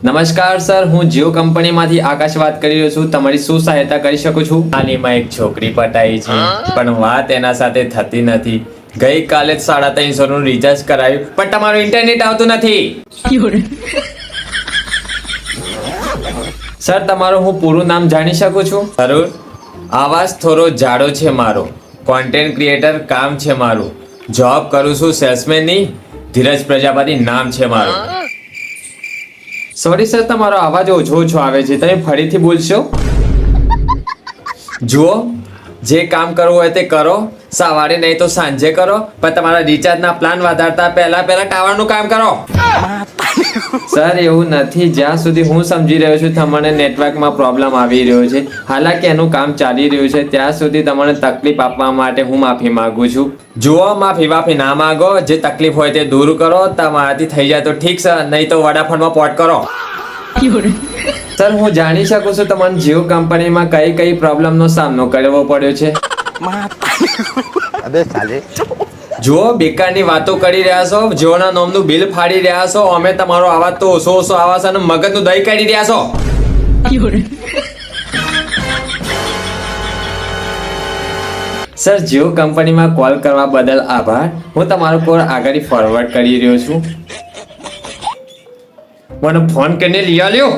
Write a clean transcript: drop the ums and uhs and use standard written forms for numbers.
નમસ્કાર સર, હું જીઓ કંપનીમાંથી આકાશ વાત કરી રહ્યો છું. તમારી શું સહાયતા કરી શકું છું? હાલમાં એક છોકરી પટાઈ છે, પણ વાત એના સાથે થતી નથી. ગઈકાલે જ 350 નું રિચાર્જ કરાવ્યું, પણ તમારું ઇન્ટરનેટ આવતું નથી. સર, તમારું હું પૂરું નામ જાણી શકું છું? જરૂર. આવાજ થોડો જાડો છે મારો, કોન્ટેન્ટ ક્રિએટર કામ છે મારું, જોબ કરું છું સેલ્સમેન ની, ધીરજ પ્રજાપતિ નામ છે મારું. સોરી સર, તમારો અવાજ ઓછો આવે છે, તમે ફરીથી બોલશો? જુઓ, જે કામ કરવું હોય તે કરો, સવારે નહીં તો સાંજે કરો, પણ તમારા રિચાર્જના પ્લાન વધારતા પહેલા ટાવરનું કામ કરો. સર, એવું નથી. જ્યાં સુધી હું સમજી રહ્યો છું તમને નેટવર્કમાં પ્રોબ્લેમ આવી રહ્યો છે. હાલાકી એનું કામ ચાલી રહ્યું છે, ત્યાં સુધી તમને તકલીફ આપવા માટે હું માફી માંગુ છું. જુઓ, માફી ના માંગો, જે તકલીફ હોય તે દૂર કરો. તમારાથી થઈ જાય તો ઠીક છે, નહીં તો વડાફોનમાં પોર્ટ કરો. સર, હું જાણી શકું છું તમને જીઓ કંપનીમાં કઈ પ્રોબ્લેમનો સામનો કરવો પડ્યો છે? અબે સાલે. જુઓ, બેકારની વાતો કરી રહ્યા છો, જીઓના નોમનું બિલ ફાડી રહ્યા છો, અમે તમારો અવાજ તો ઓછો આવા છે અને મગજનું દહીં કાઢી રહ્યા છો. સર, જીઓ કંપનીમાં કોલ કરવા બદલ આભાર. હું તમારો કોલ આગળ ફોરવર્ડ કરી રહ્યો છું. મને ફોન કરીને લઈ આવ્યો.